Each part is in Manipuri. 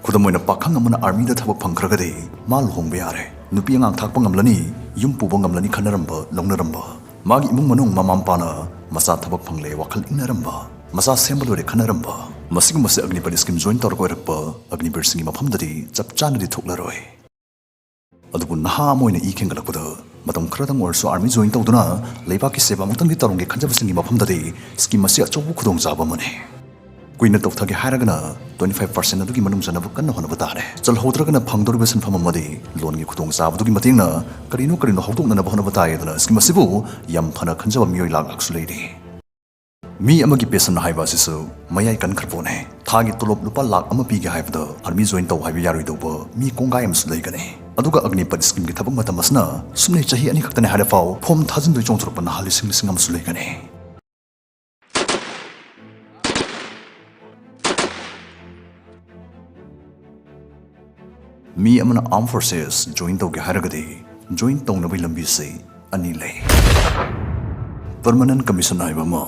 Kudamoina pakhang amana army da thabak phangkragadi mal hongbe yare nupi angang thakpa ngamlani yum puba ngamlani khanaramba longnaramba magi imung manung mamampana masa thabak phangle wakhal inaramba masa sembelore khanaramba masig mase Agnipath scheme join torko rakpa Agnipath singi maphamdadi chapchanadi thoklaroi adubu naha moina I khengalakpada matam khradang orso army join tawduna leibaki seba mutanggi tarungge khanjabasingi maphamdadi scheme mase achobu khudong jaba mane kuina tawthagi haragana 25% adugi manung janabu kanna honaba tare chal hodragana phangdorbe sanpham amadi longi khudong jabadugi matingna karino hawdokna na honaba taayedana scheme masibu yam phana khanjaba miyoi lak aksuleidi mi amagi pesan haiba sisu mayai kan kharpone thagi tolop lupa lak ama pige haibda army join taw haiba yaroi doba mi kongai am sulaigane aduga Agnipath scheme gi thabak matamasna sumne chahi ani khaktane hara faw phom thajin doi chongthurpa na halising am sulaigane mi amana armed forces join tawge haragadi join tawnabai lambi se ani lei permanent commission haiba ma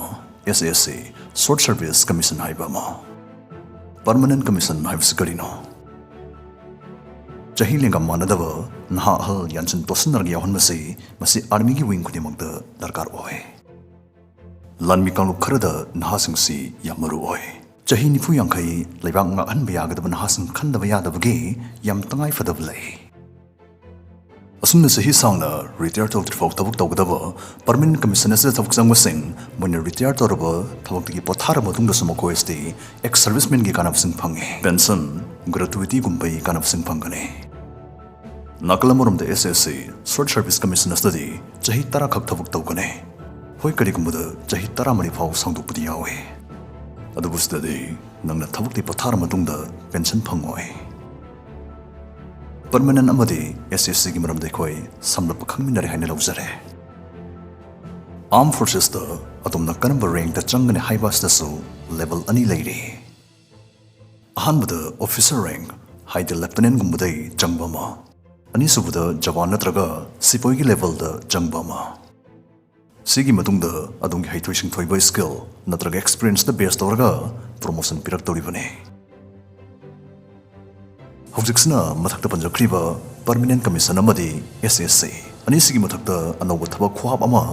SSC short service commission haiba ma permanent commission haibs Karino chahi lenga manadaba naha hal yanchin tosanar gi yahonmasi masi army gi wing khudimagda darkar oi lanmi kanglu kharada naha singsi yamaru oi chahi nifu yangkai leibang nga anba yagadaba nahasing khandaba yadabagi yam tangai fadab lei asumna sahi sangna retire tawt fok tabuk tawgadaba permanent commission as tabuk sangwasing moina retire tawraba thabak gi pothara matungda sumoko esti ex serviceman gi kanap sing phange pension gratuity gumbai kanap sing phangane nakalamorum the SSC short service commission study chahi tara khak thabuk tawgane hoi kari gumbuda chahi tara mari faw sangdupudi yawe adubu study nangna thabukti pothara matungda pension phangoi permanent amadi SSC gi maramdai khoi samlap khangminare haina laujare armed forces da atomna kanamba rank da changane haibas da so level ani leiri ahanbada officer rank haide lieutenant gumbadai changbama ani subada jawan natraga sipoi gi level da changbama sigi matungda adongi haithoising thoiba skill natraga experience da base tawraga promotion pirak toribane hobjiksna mathakta panjakriba permanent commission amadi SSC ani sigi mathakta anoba thaba khwab ama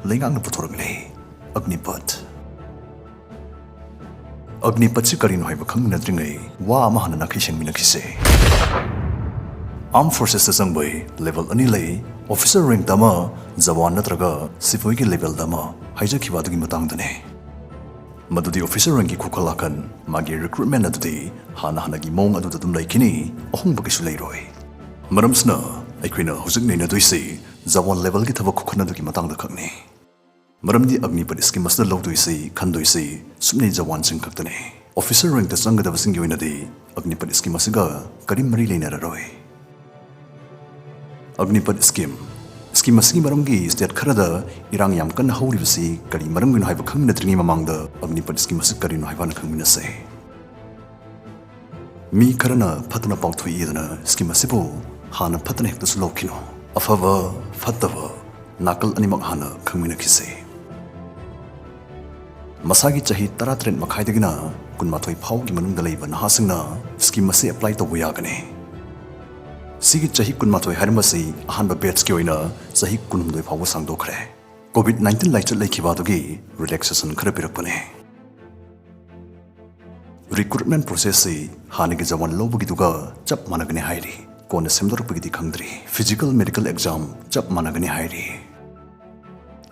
lengang na puthorgle Agnipath si Karino haiba khangna dringai wa ama hana nakhiseng minakhise armed forces da sangbai level ani lei officer rank dama jawan natraga sipoi gi level dama haija khibadugi matangdane madudi officer rank gi khukalakan magi recruitment adudi hana gi mong adu dum laikini ahung bagi su leiroi maramsna aikuina hojik neina doisi jawan level gi thaba khukhana dugi matangda khakne maramdi Agnipath scheme masda lawdoisi khandoisi sumne jawan sing khaktane officer rank da sangada basing gi oinadi Agnipath scheme asiga karim mari leina roi Agnipath scheme asigi maramgi state kharada irang yam kan hawribasi kari maramgin haiba khangna dringi mamangda Agnipath scheme asig Karino haibana khangmina se mi kharana phatna pauthui idana scheme asibu hana phatna hekta sulokino afava phatava nakal animak hana khangmina khise masagi chahi 13 makhaidagina kunmathoi phawgi manungda leiba nahasingna scheme ase apply to yagane sigi chahi kunmathoi harmasi ahanba batch ki oina chahi kunumdoi phawa sangdokhre COVID-19 laichal laikhibadugi relaxation khara pirakpane recruitment process si hanagi jawan lobugi duga chap managane hairi kona semdorpagi di khangdri physical medical exam chap managane hairi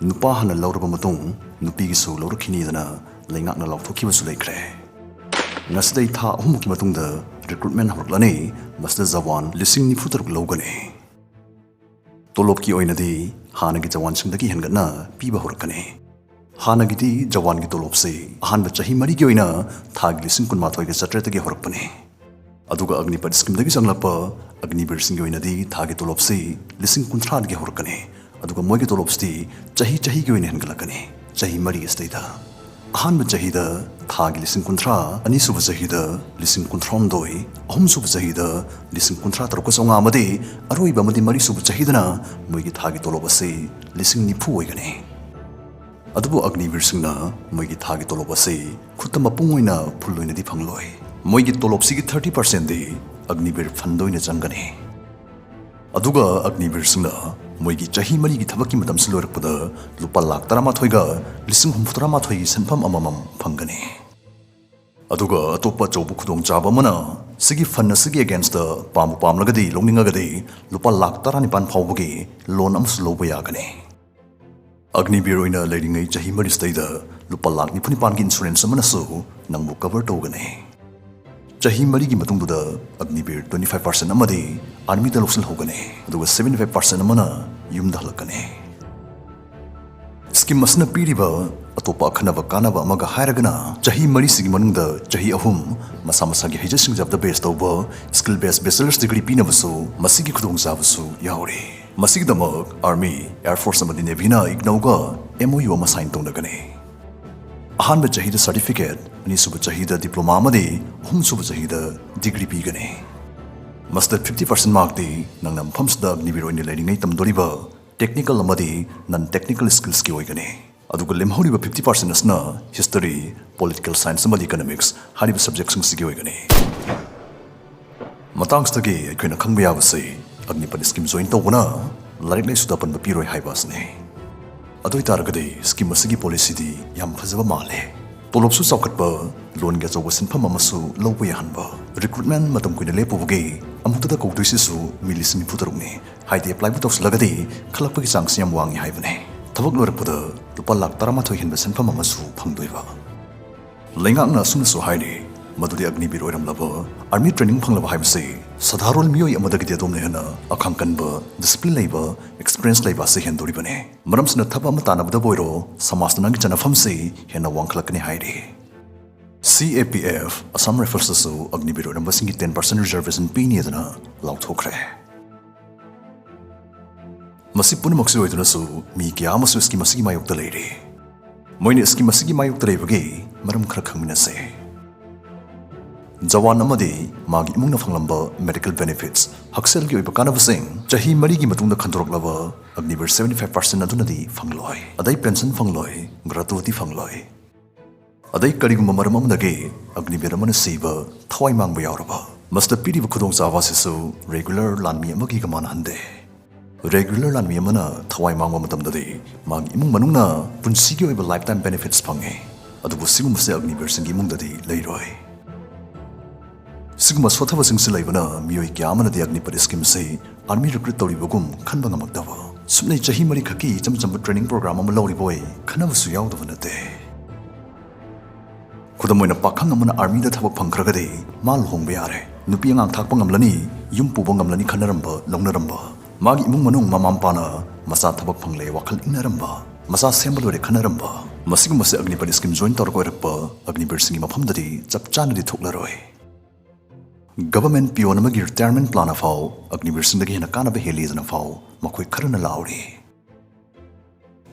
nupa hana lawraba matung nupi gi so lawrakhini dana laingak na lawthokiba su laikre nasdai tha ahumuki matungda recruitment horklani masda jawan lising ni futar logane tolop ki oinadi hanagi jawan singdagi hengatna piba horkane hanagi di jawan gi tolop se ahanba chahi mari gi oina thag lising kunmathoi ge chatreta gi horkane aduga Agnipath scheme dagi janglapa Agnipath singi oinadi thagi tolop se lising kunthra gi horkane aduga moigi tolop sti chahi gi oina hengalakane chahi mari estaida ahanba chahida thagi lising kunthra ani suba chahida lising kunthrom doi ahum suba chahida lising kunthra tarko songa amadi aroi ba madi mari suba chahidana moigi thagi tolobase lising nifu oigane adubu Agnipath singna moigi thagi tolobase khutama pungoina phulloina di phangloi मोइगी तोलोपसिगी 30% the Agniveer fund ओइना चंगनी अदुगा Agniveer सिंगना मोइगी चाही मरीगी थबकी मतम सिलोरकपदा लुपा लाख 13 लिसिंग 34 सेनफम अममम फंगनी अदुगा अतोपा चौबु खुदोंग चाबा मना सिगी फन सिगी अगेंस्ट द पाम पामलगदी लोंनिंगगदी लुपा लाख 19 फावबगी लोन अमसु लौबा यागनी अग्निवीर ओइना लेरिंगै चाही मरी स्टेदा लुपा लाख 9 की इंश्योरेंस अमनसु नंगबु कवर तौगनी चाही मरीगी मतुंगदुदा अग्निवीर 25% अमदी आर्मी दा लोक्सल होगनी अदुगा 75% अमना युमदा हलकनी स्कीम मसना पीरिबा अतोपा खनबा कानबा अमगा हायरगना चाही मरी सिगी मनुंगदा चाही अहुम मसा मसागी हेजसिंग जब द बेस तौबा स्किल बेस बैचलर्स डिग्री पीनबसु मसिगी खुदोंग जाबसु यावरे मसिगी दमक आर्मी एयर फोर्स अमदी नेवीना इग्नौगा एमओयू अमा साइन तौनगनी अहानबा चाही द सर्टिफिकेट अनिसुबा चाही द डिप्लोमा अमदी अहुमसुबा चाही द डिग्री पीगनी मस्द 50% मार्क दी नंगना मफमसदा अग्निवीर ओइना लेरिंगै तमदोरिबा टेक्निकल अमदी नन टेक्निकल स्किल्स की ओइगनी अदुगा लेमहौरिबा 50% असना हिस्टरी पॉलिटिकल साइंस अमदी इकोनॉमिक्स हारिबा सब्जेक्ट्स सिगी ओइगनी मतांगस्तगी अखोइना खंगबा याबसै अग्निपथ स्कीम जॉइन तौबना लाइक लाइसुदा पनबा पिरोय हाइबासने अदोइ तारगदि स्कीम असिगी पॉलिसी दी याम फजबा माले तोलोबसु चौखटबा लोन गे चौबा सिनफम अमसु लौबा याहनबा रिक्रूटमेंट मतम कुइना लेपुबगे अमुतदा कौदोइसिसु मिलिसिंग फुतरुगने हाइदे अप्लाई बु तौसलगदि खलकपगी चांगसि याम वांगि हाइबने थबक लोरकपदा लुपा लाख 13 हेनबा सिनफम अमसु फंगदोइबा लेंगांगना सुनसु हाइदे मदुदि अग्निवीर ओइरमलबा आर्मी ट्रेनिंग फंगलबा हाइबसे साधारण मियोय अमदगि अदोमने हना अखांकनबा डिसिप्लिन लेबा एक्सपीरियंस लेबा से हेंदोरिबने मरमसना थब अम तानबदा बोइरो समाजना नंगि चनफमसे हेना वांखलकने हाइदे CAPF असम राइफल्ससु अग्निवीर ओइरमबसिंगि 10% रिजर्वेशन पीनियदना लाउथोखरे मसि पुनमक्सु ओइदनसु मी क्यामसु स्कीम असिगि मायोक्ता लेरे मोइने स्कीम असिगि मायोक्ता लेबगे मरम खरा खंगमिनसे जवान अमदी मागी इमुंगना फंगलंबा मेडिकल बेनिफिट्स हक्सेल की ओइबा कानबसिंग चाही मरीगी मतुंगदा खंदोरकलबा अग्निवीर 75% अदुनदी फंगलोय अदै पेंशन फंगलोय ग्रेजुटी फंगलोय अदै करिगुम मरम अमदगे अग्निवीर अमना सीबा थवाई मांगबा यावरबा मस्द पीरिबा खुदोंग चावासिसु रेगुलर लानमी अमगी गमान हंदे रेगुलर लानमी अमना थवाई मांगबा मतमददी मागी इमुंग मनुंगना पुंसिगी ओइबा लाइफ टाइम बेनिफिट्स फंगे अदुबु सिगुमसे अग्निवीर सिंगी इमुंगददी लैरोय सिगुमा सोथबसिंगसे लैबना मियोय क्यामनदी अग्निपथ स्कीम से आर्मी रिक्रूट तौरिबगुम खनबा ngमक्तबा सुमनै चाही मरी खकी चमचम ट्रेनिंग प्रोग्राम अम लौरिबोय खनबसु यावदब नते खुदमोइना पाखंग अमना आर्मी दा थबक फंखरगदे माल होंबे यारे नुपी अंगांग थाकपा ngमलनी युम पुबा ngमलनी खनरंबा लौनरंबा मागी इमुंग मनुंग ममामपाना मसा थबक फंगले वखल इनरंबा मसा सेंबलोरे खनरंबा मसिगुमसे अग्निपथ स्कीम जॉइन तौरकोइरकपा अग्निवीर सिंगी मफमददी चपचानदी थोकलरोय गवर्नमेंट पियोन अमगी रिटायरमेंट प्लान अफाउ अग्निवीर सिंगदगी हेना कानबा हेलिजना फाउ मखोय खरना लाउरी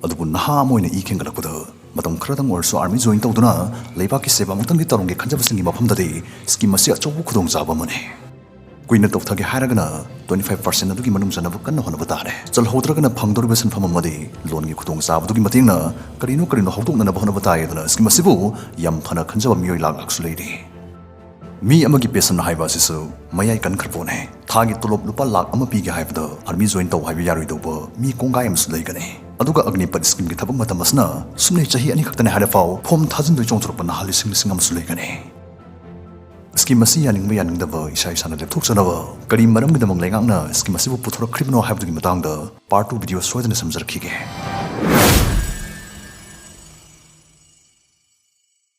अदुबु नहा मोइना ई खेंगलकपदा मतम खरदंग ओरसो आर्मी जॉइन तौदुना लेबाकी सेवा मुतंगी तरुंगे खंजबसिंगी मफमददी स्कीम असी अचौबु खुदोंग जाबा मने कुइना तौथागे हारगना 25% अदुगी मनुंग जनबु कन्न होनबा तारे चलहोद्रगना फंगदोरिबा सिनफम अमदी लोनगी खुदोंग जाबदुगी मतेंगना करिनो हौदोंनबा होनबा तायदना स्कीम असिबु याम फना खंजबा मियोय लाखसु लेरी मी अमगी पेसन हाइबासिसु मयाई कनखरपोने थागी तोलोब लुपा लाख अमा पीगे हाइबदा आर्मी जॉइन तौ हाइबा यारोइदौबा मी कोंगाय अमसु लैगने अदुगा अग्निपथ स्कीम की थबक मतमसना सुमनै चाही अनि खक्तने हारफाउ फॉर्म थाजन चोंथरप नहाली सिंग अमसु लैगने स्कीम असी यानिंगबा यानिंगदबा इसा इसाना लेपथोकसनबा करी मरमगिदमंग लेंगांगना स्कीम असिबु पुथोरखरिबनो हाइबदुगी मतांगदा पार्ट 2 वीडियो सोयदना समजरखिगे